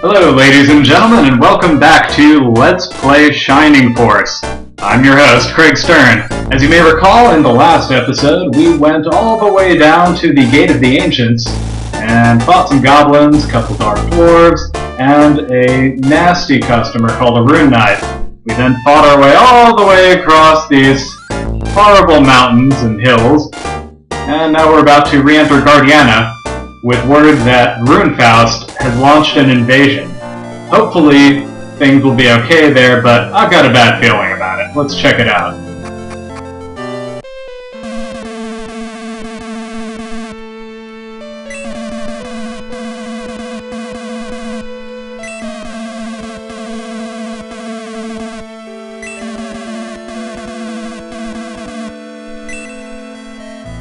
Hello ladies and gentlemen, and welcome back to Let's Play Shining Force. I'm your host, Craig Stern. As you may recall, in the last episode, we went all the way down to the Gate of the Ancients and fought some goblins, a couple dark dwarves, and a nasty customer called a Rune Knight. We then fought our way all the way across these horrible mountains and hills, and now we're about to re-enter Guardiana with word that Runefaust has launched an invasion. Hopefully, things will be okay there, but I've got a bad feeling about it. Let's check it out.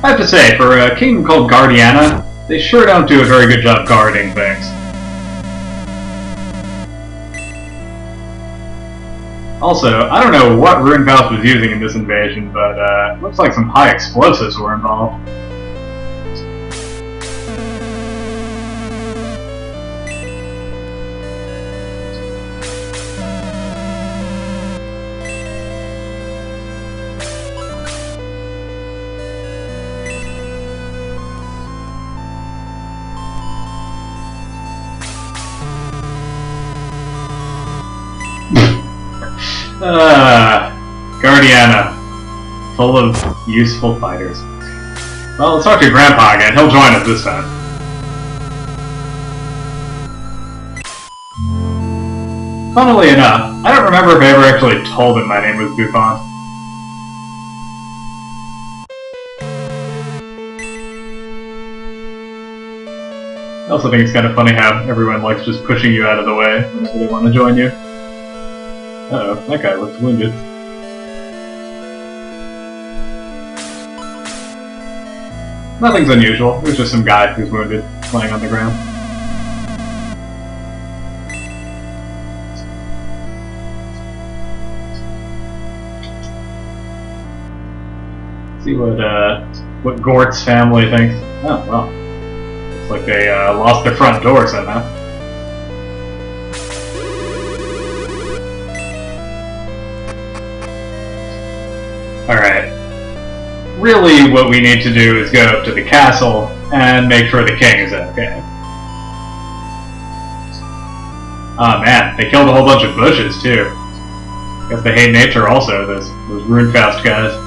I have to say, for a kingdom called Guardiana, they sure don't do a very good job guarding things. Also, I don't know what Runefaust was using in this invasion, but it looks like some high explosives were involved. Guardiana. Full of useful fighters. Well, let's talk to your grandpa again. He'll join us this time. Funnily enough, I don't remember if I ever actually told him my name was Buffon. I also think it's kind of funny how everyone likes just pushing you out of the way whenever they want to join you. Uh-oh, that guy looks wounded. Nothing's unusual. It was just some guy who's wounded, lying on the ground. See what Gort's family thinks. Oh, well. Looks like they lost their front door somehow. Alright. Really, what we need to do is go up to the castle and make sure the king is okay. Oh man, they killed a whole bunch of bushes too. Guess they hate nature also, those Runefaust guys.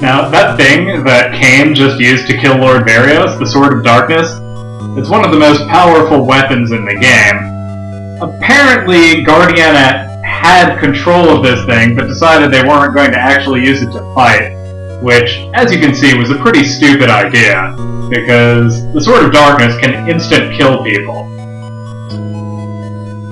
Now, that thing that Cain just used to kill Lord Varios, the Sword of Darkness, it's one of the most powerful weapons in the game. Apparently, Guardiana had control of this thing, but decided they weren't going to actually use it to fight, which, as you can see, was a pretty stupid idea, because the Sword of Darkness can instant kill people.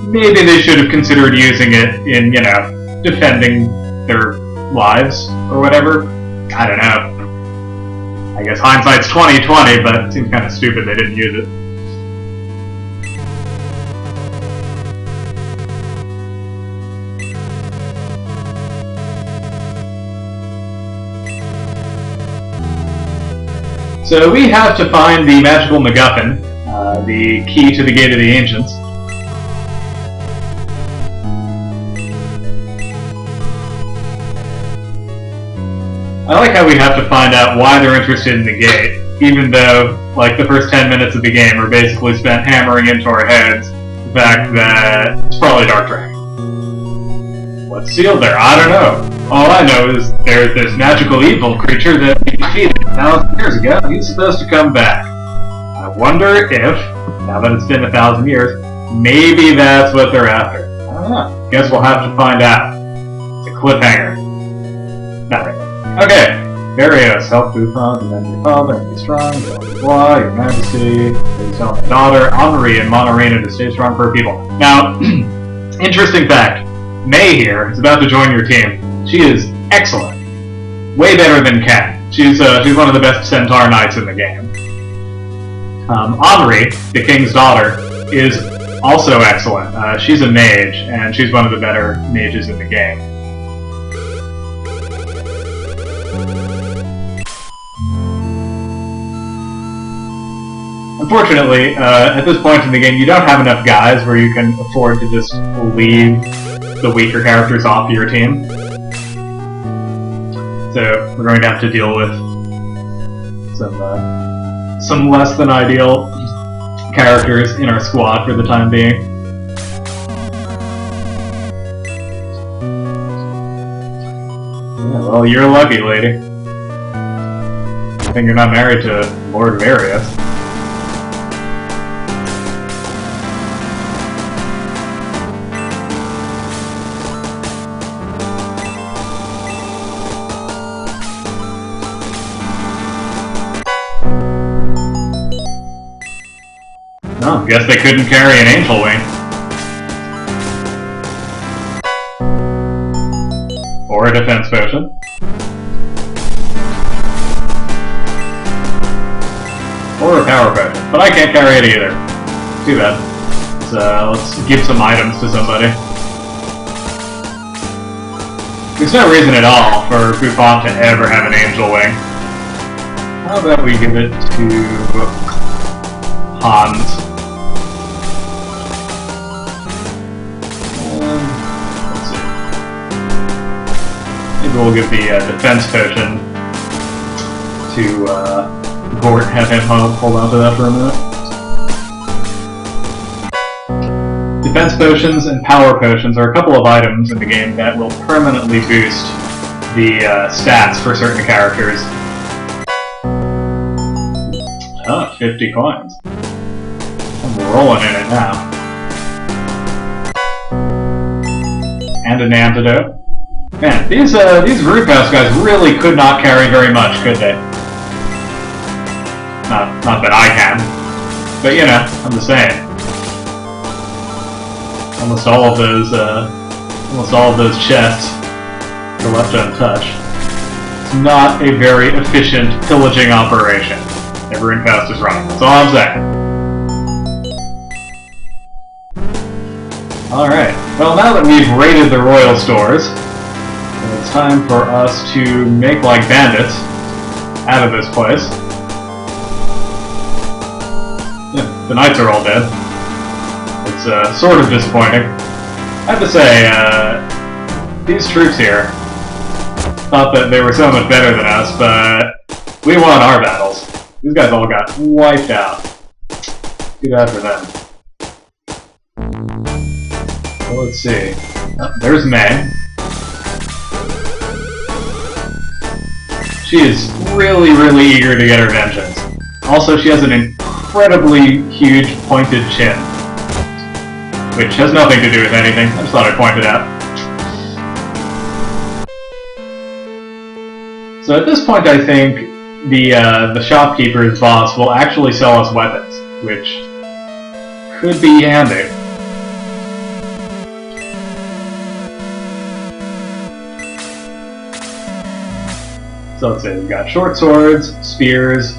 Maybe they should have considered using it in, you know, defending their lives, or whatever. I don't know. I guess hindsight's 20/20, but it seems kind of stupid they didn't use it. So we have to find the magical MacGuffin, the key to the Gate of the Ancients. I like how we have to find out why they're interested in the gate, even though, like, the first 10 minutes of the game are basically spent hammering into our heads the fact that it's probably Dark Dragon. What's sealed there? I don't know. All I know is there's this magical evil creature that we defeated 1,000 years ago. He's supposed to come back. I wonder if, now that it's been 1,000 years, maybe that's what they're after. I don't know. Guess we'll have to find out. It's a cliffhanger. Not really. Okay. Various, help Buffon, and then your father, and be strong, blah, blah, blah, your majesty, please help my daughter, Henri and Monarena to stay strong for her people. Now, interesting fact, May here is about to join your team. She is excellent. Way better than Ken. She's one of the best Centaur Knights in the game. Henri, the king's daughter, is also excellent. She's a mage, and she's one of the better mages in the game. Unfortunately, at this point in the game, you don't have enough guys where you can afford to just leave the weaker characters off your team. So we're going to have to deal with some less than ideal characters in our squad for the time being. Yeah, well, you're lucky, lady. I think you're not married to Lord Various. Oh, guess they couldn't carry an angel wing. Or a defense potion. Or a power potion. But I can't carry it either. Too bad. So let's give some items to somebody. There's no reason at all for Buffon to ever have an angel wing. How about we give it to Hans? We'll give the defense potion to Gort, have him hold on to that for a minute. Defense potions and power potions are a couple of items in the game that will permanently boost the stats for certain characters. Oh, 50 coins. I'm rolling in it now. And an antidote. Man, these Root House guys really could not carry very much, could they? Not that I can. But you know, I'm just saying. Almost all of those chests are left untouched. It's not a very efficient pillaging operation. Every Infest is running. That's all I'm saying. Alright. Well, now that we've raided the royal stores, it's time for us to make like bandits out of this place. Yeah, the knights are all dead. It's sort of disappointing. I have to say, these troops here thought that they were so much better than us, but we won our battles. These guys all got wiped out. Too bad for them. So let's see. Oh, there's May. She is really, really eager to get her vengeance. Also, she has an incredibly huge pointed chin, which has nothing to do with anything. I just thought I'd point it out. So at this point, I think the shopkeeper's boss will actually sell us weapons, which could be handy. So let's see, we've got short swords, spears,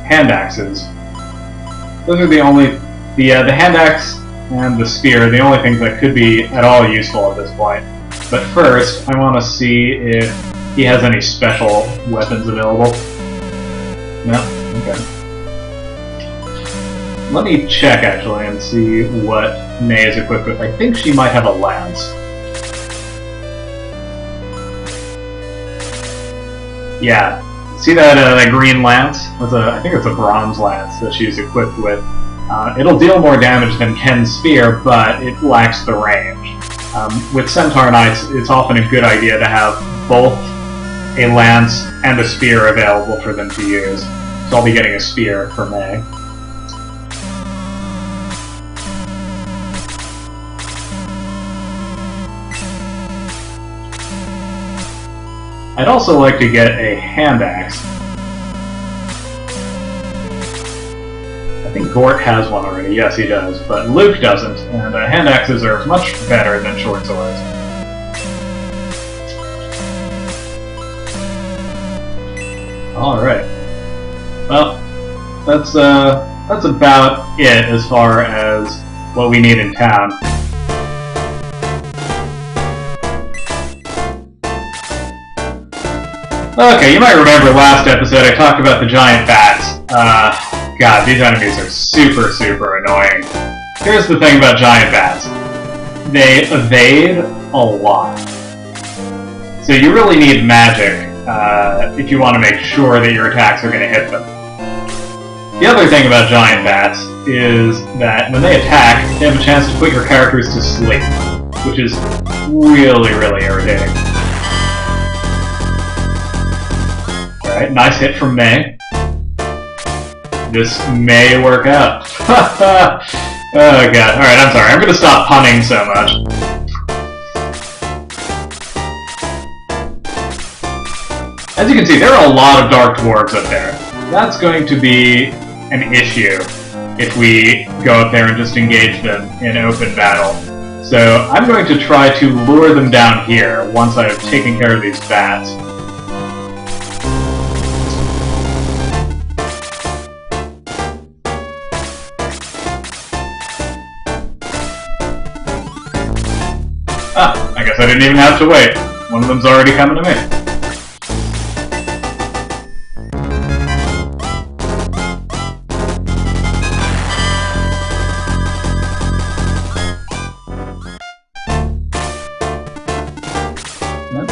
hand axes. Those are the only, the hand axe and the spear are the only things that could be at all useful at this point. But first, I want to see if he has any special weapons available. No? Okay. Let me check actually and see what May is equipped with. I think she might have a lance. Yeah, see that green lance? I think it's a bronze lance that she's equipped with. It'll deal more damage than Ken's spear, but it lacks the range. With Centaur Knights, it's often a good idea to have both a lance and a spear available for them to use. So I'll be getting a spear for May. I'd also like to get a hand axe. I think Gort has one already. Yes, he does, but Luke doesn't, and hand axes are much better than short swords. Alright. Well, that's about it as far as what we need in town. Okay, you might remember last episode I talked about the giant bats. God, these enemies are super, super annoying. Here's the thing about giant bats. They evade a lot. So you really need magic if you want to make sure that your attacks are going to hit them. The other thing about giant bats is that when they attack, they have a chance to put your characters to sleep, which is really, really irritating. Alright, nice hit from May. This may work out. Oh god. Alright, I'm sorry. I'm gonna stop punning so much. As you can see, there are a lot of Dark Dwarves up there. That's going to be an issue if we go up there and just engage them in open battle. So I'm going to try to lure them down here once I've taken care of these bats. Ah, I guess I didn't even have to wait. One of them's already coming to me.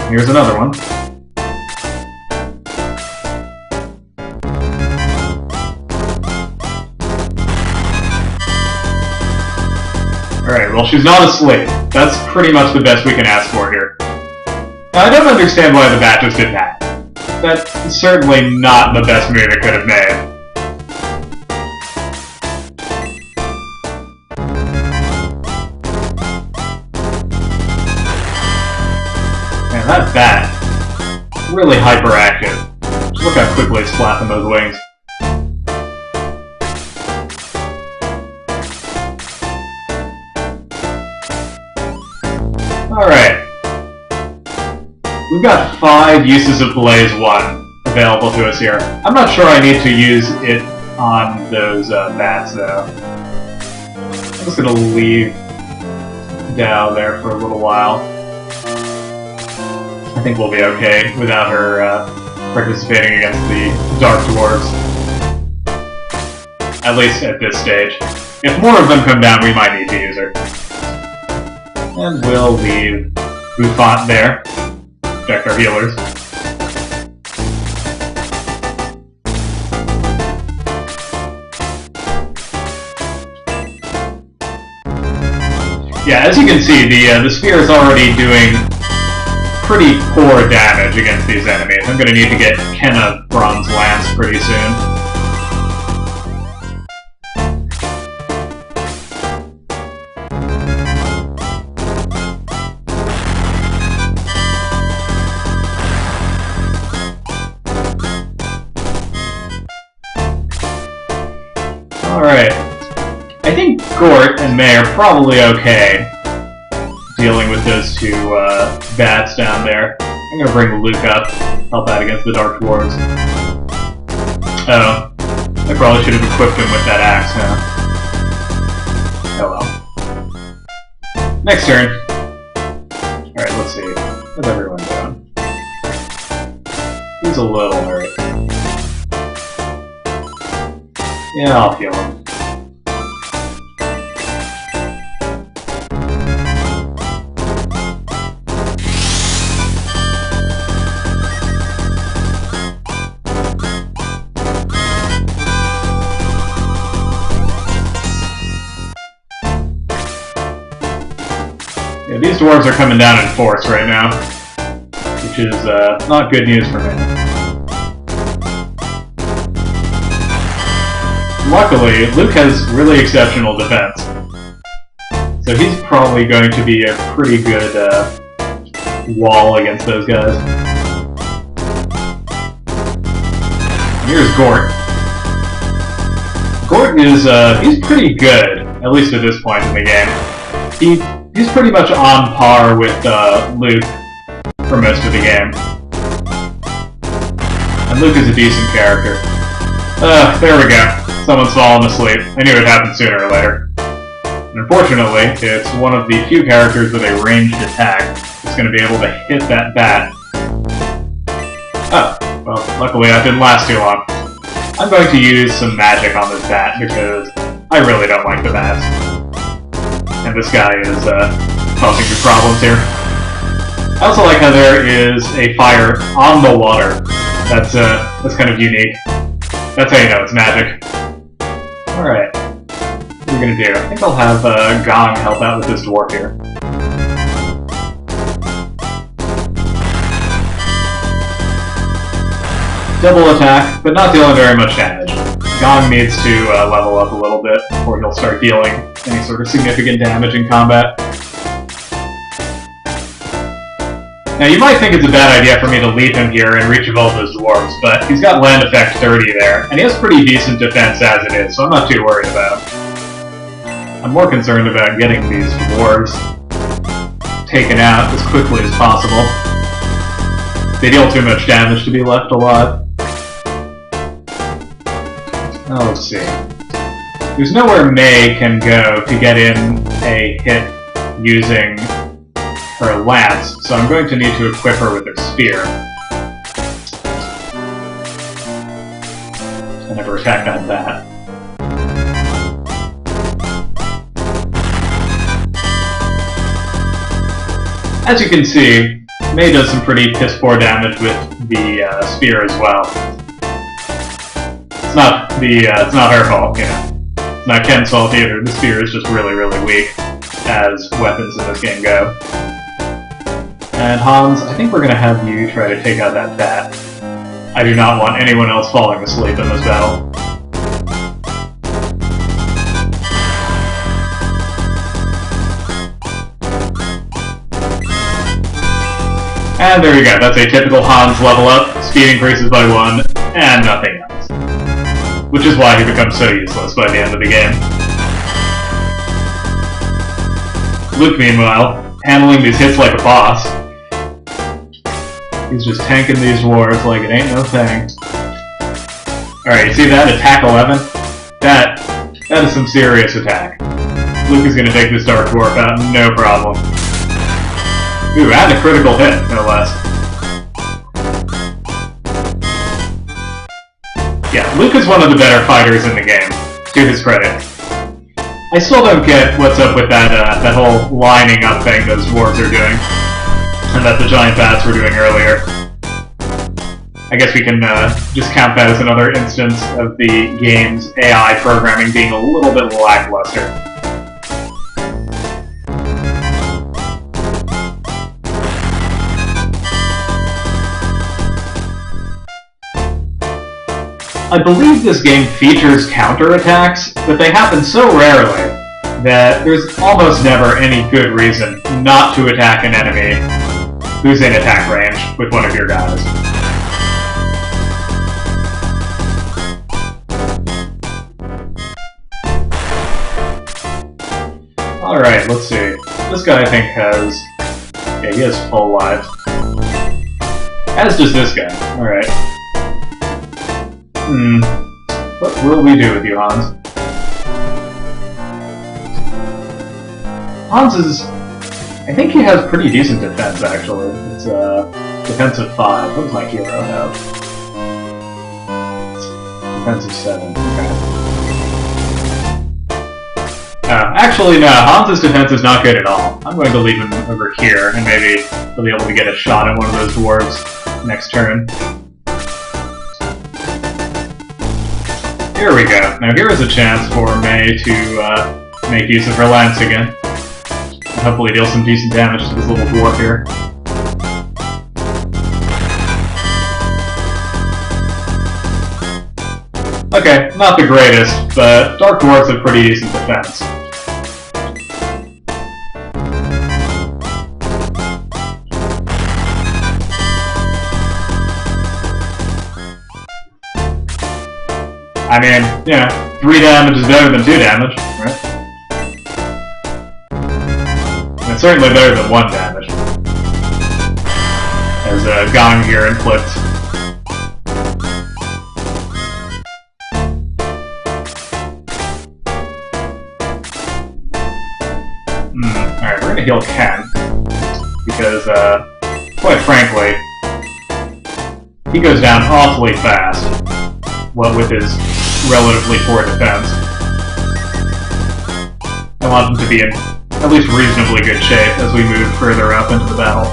Here's another one. Alright, well, she's not asleep. That's pretty much the best we can ask for here. Now, I don't understand why the bat just did that. That's certainly not the best move it could have made. Man, that bat, really hyperactive. Just look how quickly it's flapping those wings. Alright. We've got 5 uses of Blaze 1 available to us here. I'm not sure I need to use it on those bats, though. I'm just gonna leave Dao there for a little while. I think we'll be okay without her participating against the Dark Dwarves. At least at this stage. If more of them come down, we might need to use her. And we'll leave Buffon there. Protect our healers. Yeah, as you can see, the spear is already doing pretty poor damage against these enemies. I'm going to need to get Kenna Bronze Lance pretty soon. Alright. I think Gort and May are probably okay dealing with those 2 bats down there. I'm gonna bring Luke up, help out against the Dark Dwarves. Oh. I probably should have equipped him with that axe, huh? Oh well. Next turn. Alright, let's see. How's everyone doing? He's a little hurt. Yeah, I'll heal him. Yeah, these these dwarves are coming down in force right now, which is not good news for me. Luckily, Luke has really exceptional defense, so he's probably going to be a pretty good wall against those guys. Here's Gort. Gort is, he's pretty good, at least at this point in the game. He's pretty much on par with Luke for most of the game. And Luke is a decent character. There we go. Someone's fallen asleep. I knew it'd happen sooner or later. And unfortunately, it's one of the few characters with a ranged attack that's going to be able to hit that bat. Oh, well, luckily that didn't last too long. I'm going to use some magic on this bat because I really don't like the bats. And this guy is causing me problems here. I also like how there is a fire on the water. That's kind of unique. That's how you know it's magic. Alright. What are we gonna do? I think I'll have Gong help out with this dwarf here. Double attack, but not dealing very much damage. Gong needs to level up a little bit before he'll start dealing any sort of significant damage in combat. Now you might think it's a bad idea for me to leave him here and reach both those dwarves, but he's got land effect 30 there, and he has pretty decent defense as it is, so I'm not too worried about him. I'm more concerned about getting these dwarves taken out as quickly as possible. They deal too much damage to be left alive. Now let's see. There's nowhere May can go to get in a hit using her lance, so I'm going to need to equip her with her spear. And never attack on that. As you can see, May does some pretty piss-poor damage with the spear as well. It's not her fault, you know. It's not Ken's fault either. The spear is just really, really weak as weapons in this game go. And Hans, I think we're going to have you try to take out that bat. I do not want anyone else falling asleep in this battle. And there you go, that's a typical Hans level up. Speed increases by 1, and nothing else. Which is why he becomes so useless by the end of the game. Luke, meanwhile, handling these hits like a boss. He's just tanking these dwarves like it ain't no thing. Alright, you see that? Attack 11? That is some serious attack. Luke is going to take this Dark Dwarf out, no problem. Ooh, and a critical hit, no less. Yeah, Luke is one of the better fighters in the game, to his credit. I still don't get what's up with that whole lining up thing those dwarves are doing, and that the giant bats were doing earlier. I guess we can just count that as another instance of the game's AI programming being a little bit lackluster. I believe this game features counterattacks, but they happen so rarely that there's almost never any good reason not to attack an enemy who's in attack range with one of your guys. Alright, let's see. This guy, I think, has... yeah, he has full lives. As does this guy. Alright. What will we do with you, Hans? Hans is... I think he has pretty decent defense, actually. It's, defensive 5. What does my hero have? Defensive 7. Okay. Actually, no. Hans' defense is not good at all. I'm going to leave him over here, and maybe he'll be able to get a shot at one of those dwarves next turn. Here we go. Now here is a chance for May to make use of her lance again. hopefully deal some decent damage to this little dwarf here. Okay, not the greatest, but Dark Dwarfs have pretty decent defense. I mean, you know, 3 damage is better than 2 damage, right? And it's certainly better than 1 damage. As Gong here inflicts. Alright, we're gonna heal Ken. Because, quite frankly, he goes down awfully fast. What with his relatively poor defense. I want him to be in at least reasonably good shape as we move further up into the battle.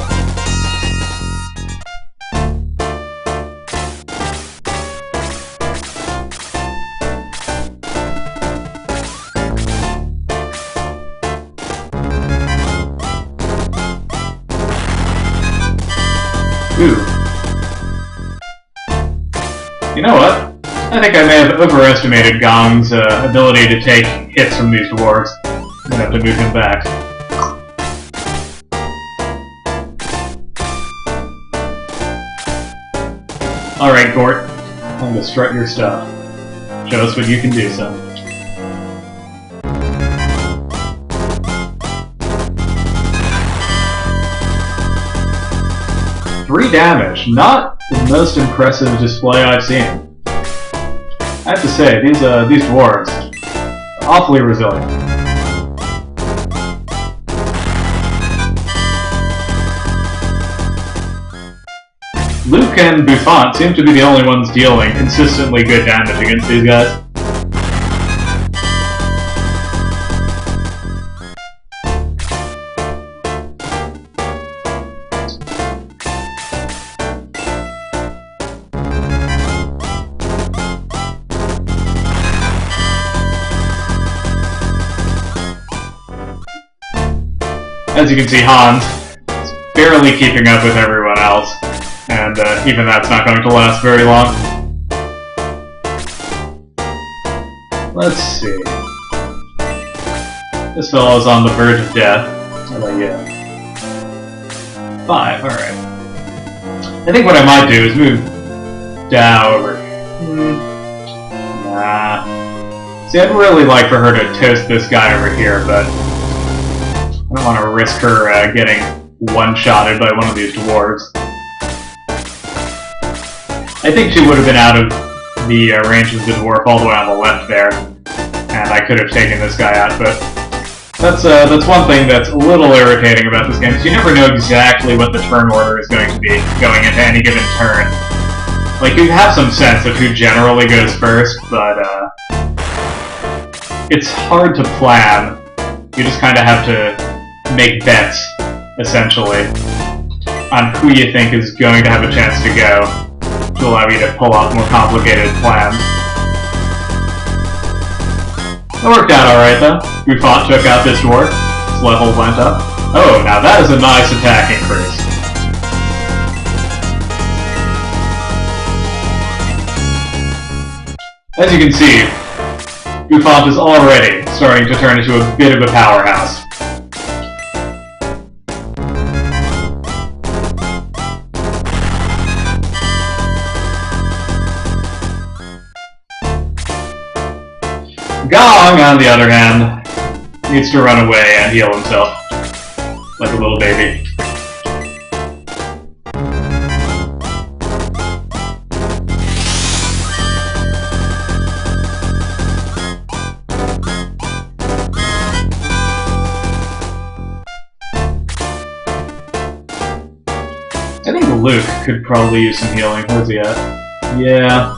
Ooh. You know what? I think I may have overestimated Gong's ability to take hits from these dwarves. I'm gonna have to move him back. Alright, Gort. Time to strut your stuff. Show us what you can do, son. Three damage. Not the most impressive display I've seen. I have to say, these dwarves are awfully resilient. Luke and Buffon seem to be the only ones dealing consistently good damage against these guys. As you can see, Hans is barely keeping up with everyone else, and even that's not going to last very long. Let's see. This fellow is on the verge of death. How about you? 5, alright. I think what I might do is move Dow over. Nah. See, I'd really like for her to toast this guy over here, but I don't want to risk her getting one-shotted by one of these dwarves. I think she would have been out of the range of the dwarf all the way on the left there, and I could have taken this guy out, but that's one thing that's a little irritating about this game, is you never know exactly what the turn order is going to be going into any given turn. Like, you have some sense of who generally goes first, but it's hard to plan. You just kind of have to make bets, essentially, on who you think is going to have a chance to go, to allow you to pull off more complicated plans. It worked out alright, though. Buffon took out this dwarf. His level went up. Oh, now that is a nice attack increase. As you can see, Buffon is already starting to turn into a bit of a powerhouse. Gong, on the other hand, needs to run away and heal himself, like a little baby. I think Luke could probably use some healing. Where's he at? Yeah.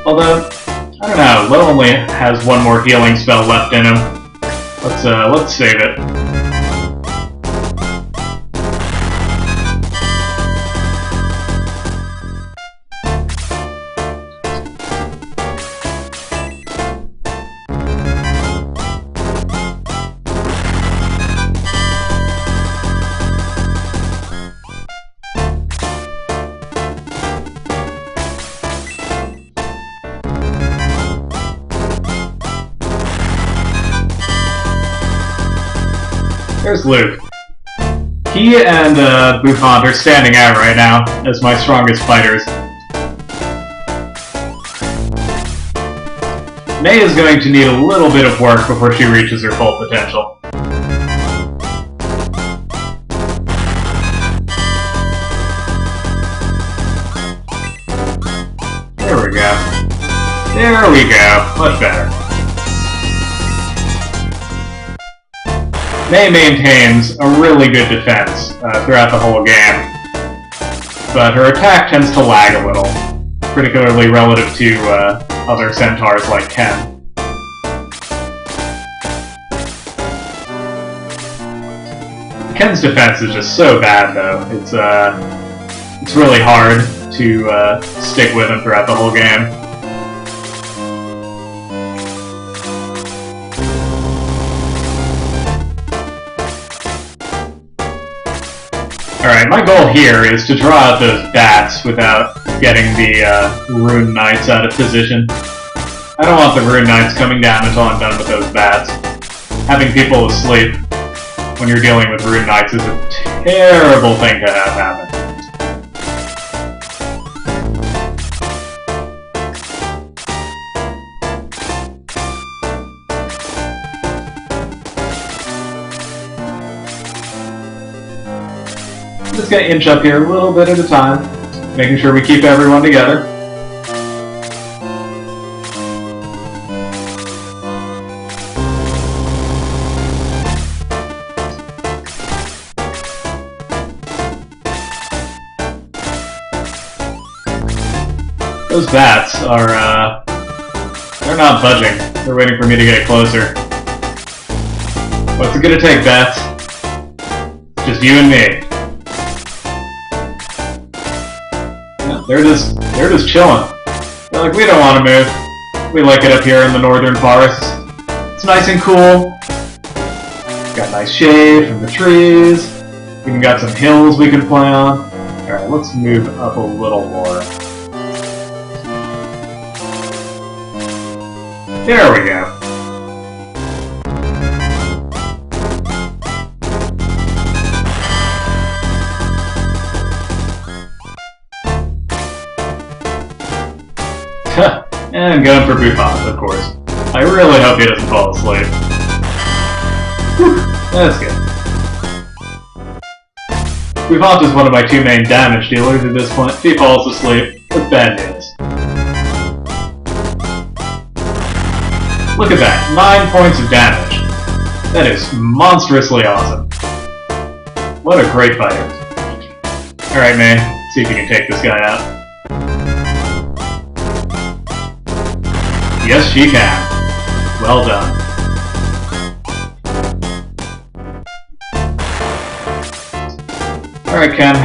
Although, I don't know, Lo only has one more healing spell left in him. Let's save it. There's Luke. He and Buffon are standing out right now as my strongest fighters. May is going to need a little bit of work before she reaches her full potential. There we go. There we go. Much better. May maintains a really good defense throughout the whole game, but her attack tends to lag a little, particularly relative to other centaurs like Ken. Ken's defense is just so bad, though. It's really hard to stick with him throughout the whole game. Alright, my goal here is to draw out those bats without getting the Rune Knights out of position. I don't want the Rune Knights coming down until I'm done with those bats. Having people asleep when you're dealing with Rune Knights is a terrible thing to have happen. I'm just going to inch up here a little bit at a time, making sure we keep everyone together. Those bats are, they're not budging. They're waiting for me to get closer. What's it gonna take, bats? Just you and me. They're just chilling. They're like, we don't want to move. We like it up here in the northern forests. It's nice and cool. Got nice shade from the trees. We even got some hills we can play on. Alright, let's move up a little more. There we go. And going for Buffon, of course. I really hope he doesn't fall asleep. Whew, that's good. Buffon is one of my two main damage dealers at this point. If he falls asleep, that's bad news. Look at that, 9 points of damage. That is monstrously awesome. What a great fighter. Alright, May, see if you can take this guy out. Yes, she can. Well done. Alright, Ken.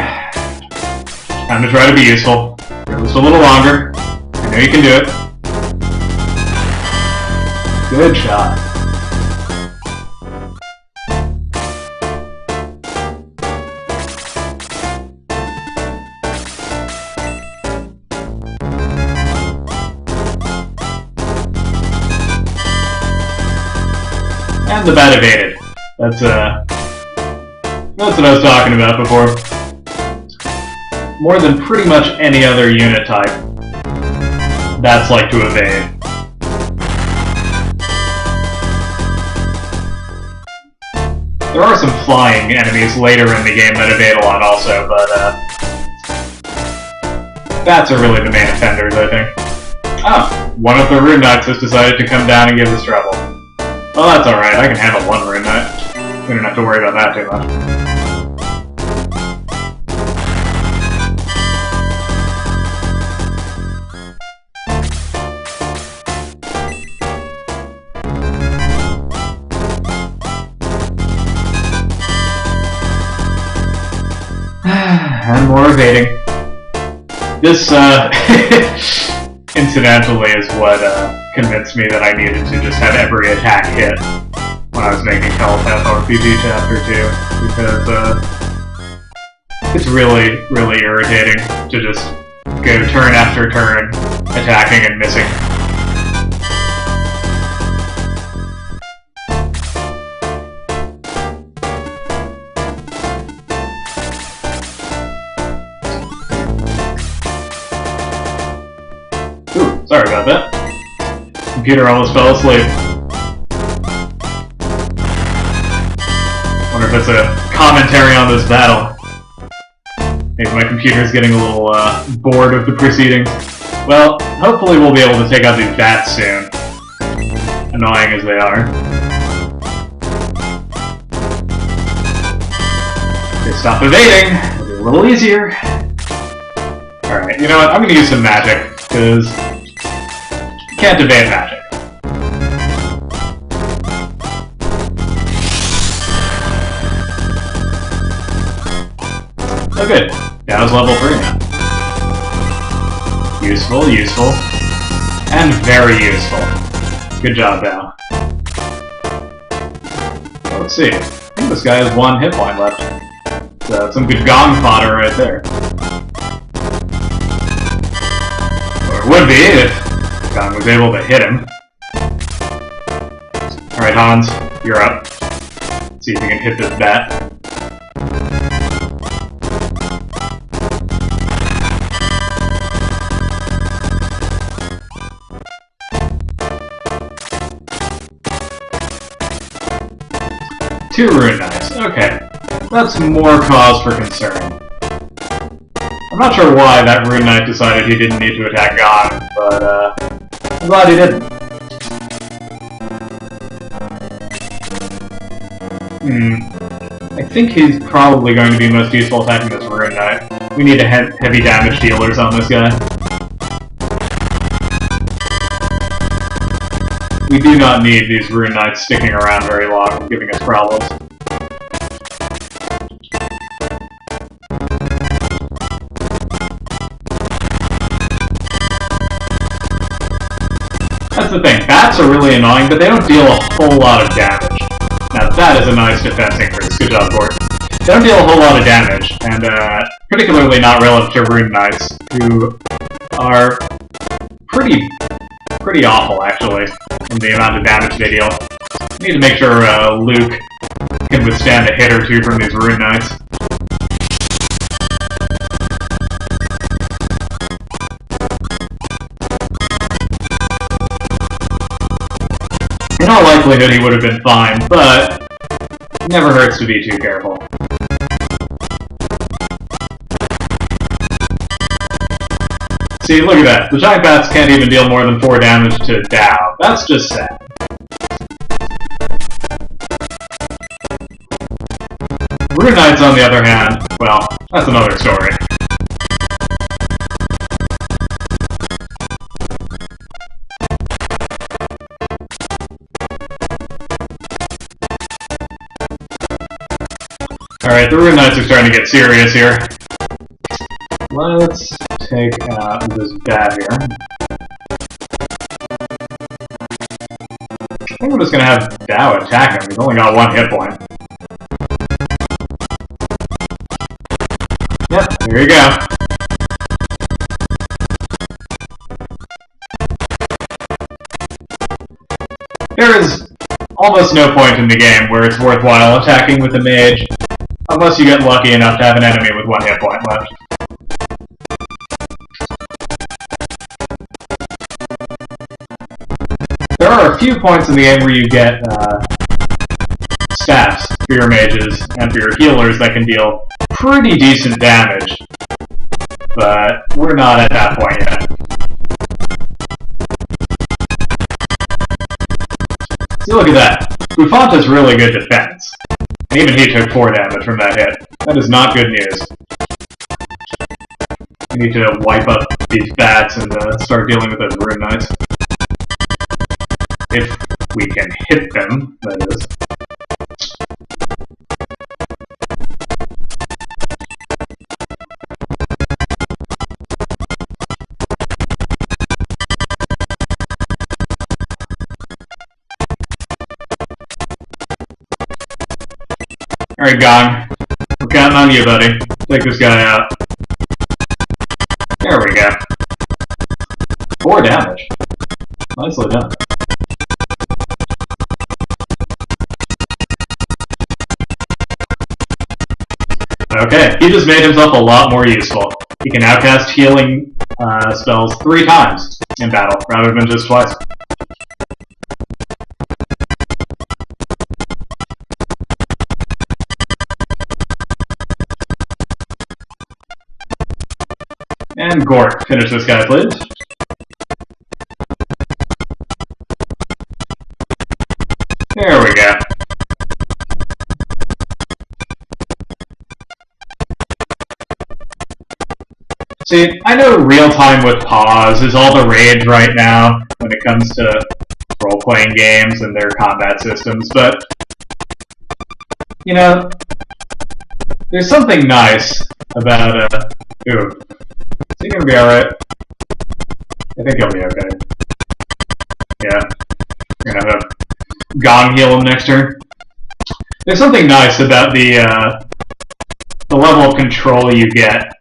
Time to try to be useful. You're just a little longer. I know you can do it. Good shot. And the bat evaded. That's what I was talking about before. More than pretty much any other unit type, bats like to evade. There are some flying enemies later in the game that evade a lot also, but bats are really the main offenders, I think. Oh, one of the Rune Knights has decided to come down and give us trouble. Well, that's alright, I can handle one Rune Knight. We don't have to worry about that too much. And more evading. This, incidentally, is what convinced me that I needed to just have every attack hit when I was making Telepath RPG Chapter 2, because it's really, really irritating to just go turn after turn, attacking and missing. Sorry about that. Computer almost fell asleep. Wonder if it's a commentary on this battle. Maybe my computer's getting a little bored of the proceedings. Well, hopefully we'll be able to take out these bats soon. Annoying as they are. They stop evading. It'll be a little easier. Alright, you know what? I'm gonna use some magic, because you can't evade magic. Oh good. That was level 3 now. Useful, useful. And very useful. Good job, Dow. Let's see. I think this guy has 1 hit point left. Some good gong fodder right there. Or it would be if Gong was able to hit him. Alright, Hans, you're up. Let's see if you can hit this bat. Two Rune Knights. Okay. That's more cause for concern. I'm not sure why that Rune Knight decided he didn't need to attack Gong, but I'm glad he didn't. I think he's probably going to be most useful attacking this Rune Knight. We need a heavy damage dealers on this guy. We do not need these Rune Knights sticking around very long and giving us problems. That's the thing, bats are really annoying, but they don't deal a whole lot of damage. Now that is a nice defense increase. Good job, Gort. They don't deal a whole lot of damage, and particularly not relative to Rune Knights, who are pretty awful, actually, in the amount of damage they deal. We need to make sure Luke can withstand a hit or two from these Rune Knights. In all likelihood, he would have been fine, but it never hurts to be too careful. See, look at that. The giant bats can't even deal more than 4 damage to Dow. That's just sad. Rune Knights, on the other hand, well, that's another story. Alright, the Rune Knights are starting to get serious here. Let's take out this bat here. I think we're just gonna have Dow attack him. He's only got 1 hit point. Yep, here you go. There is almost no point in the game where it's worthwhile attacking with a mage, unless you get lucky enough to have an enemy with 1 hit point left. There are a few points in the game where you get staffs for your mages and for your healers that can deal pretty decent damage, but we're not at that point yet. See, look at that. Buffanta's really good defense. And even he took 4 damage from that hit. That is not good news. We need to wipe up these bats and start dealing with those Rune Knights. If we can hit them, that is. Alright, Gong. We're counting on you, buddy. Take this guy out. There we go. 4 damage. Nicely done. Okay, he just made himself a lot more useful. He can now cast healing spells 3 times in battle, rather than just twice. And Gort, finish this guy, please. There we go. See, I know real-time with pause is all the rage right now when it comes to role-playing games and their combat systems, but, you know, there's something nice about, ooh, is he gonna be alright? I think he'll be okay. Yeah, we're gonna have Gong heal him next turn. There's something nice about the level of control you get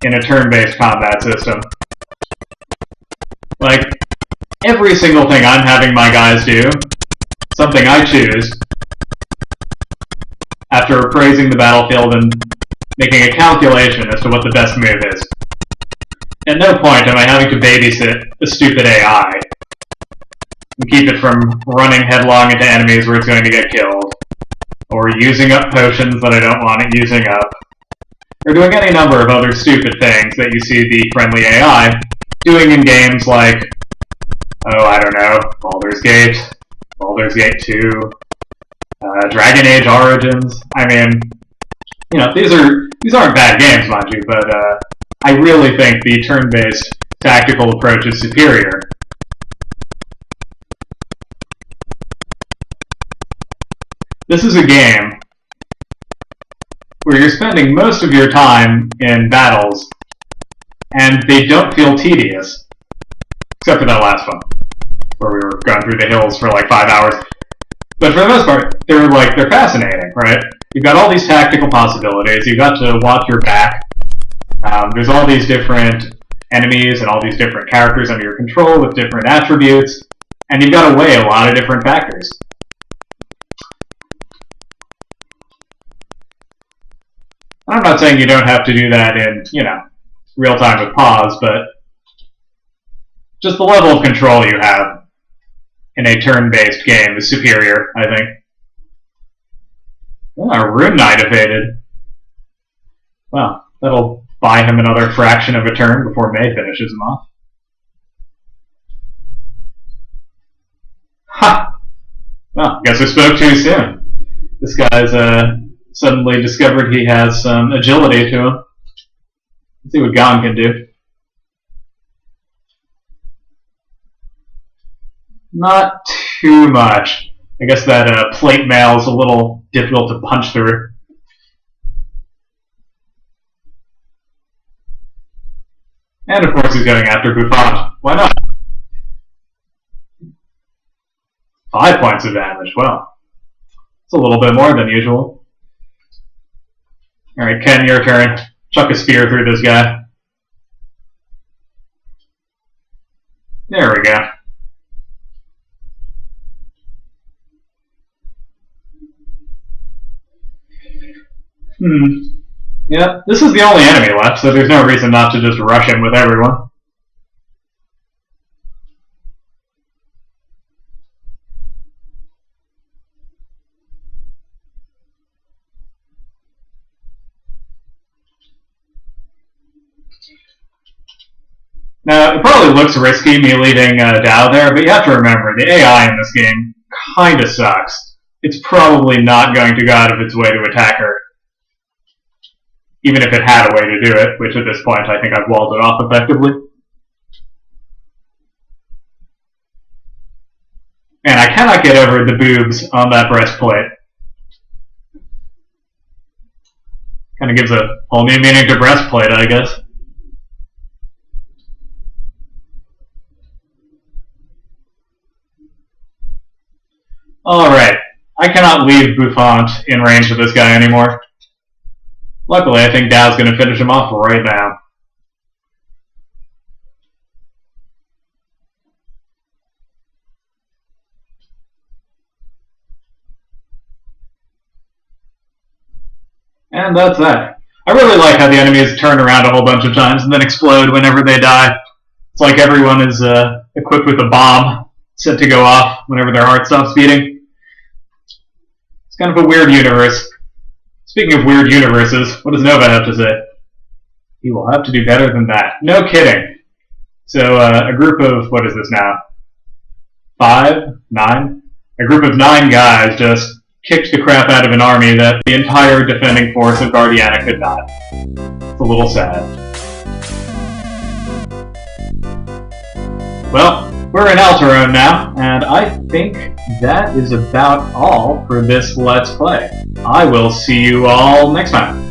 in a turn-based combat system. Like, every single thing I'm having my guys do, something I choose, after appraising the battlefield and making a calculation as to what the best move is. At no point am I having to babysit a stupid AI and keep it from running headlong into enemies where it's going to get killed, or using up potions that I don't want it using up, or doing any number of other stupid things that you see the friendly AI doing in games like, oh, I don't know, Baldur's Gate 2, Dragon Age Origins. I mean, you know, these aren't bad games, mind you, but I really think the turn-based tactical approach is superior. This is a game where you're spending most of your time in battles, and they don't feel tedious, except for that last one, where we were going through the hills for like 5 hours. But for the most part, they're fascinating, right? You've got all these tactical possibilities. You've got to watch your back. There's all these different enemies and all these different characters under your control with different attributes, and you've got to weigh a lot of different factors. I'm not saying you don't have to do that in, you know, real time with pause, but just the level of control you have in a turn-based game is superior, I think. Oh, our Rune Knight evaded. Well, that'll buy him another fraction of a turn before May finishes him off. Ha! Well, guess I spoke too soon. This guy's suddenly discovered he has some agility to him. Let's see what Gong can do. Not too much. I guess that plate mail is a little difficult to punch through. And of course he's going after Buffon. Why not? 5 points of damage. Well, it's a little bit more than usual. Alright, Ken, your turn. Chuck a spear through this guy. There we go. Yeah, this is the only enemy left, so there's no reason not to just rush him with everyone. Now, it probably looks risky, me leaving Dow there, but you have to remember, the AI in this game kinda sucks. It's probably not going to go out of its way to attack her. Even if it had a way to do it, which at this point I think I've walled it off effectively. And I cannot get over the boobs on that breastplate. Kind of gives a whole new meaning to breastplate, I guess. Alright, I cannot leave Buffon in range of this guy anymore. Luckily, I think Dow's going to finish him off right now. And that's that. I really like how the enemies turn around a whole bunch of times and then explode whenever they die. It's like everyone is equipped with a bomb set to go off whenever their heart stops beating. It's kind of a weird universe. Speaking of weird universes, what does Nova have to say? He will have to do better than that. No kidding. So a group of, what is this now? 5? 9? A group of 9 guys just kicked the crap out of an army that the entire defending force of Guardiana could not. It's a little sad. Well, we're in Alterone now, and I think that is about all for this Let's Play. I will see you all next time.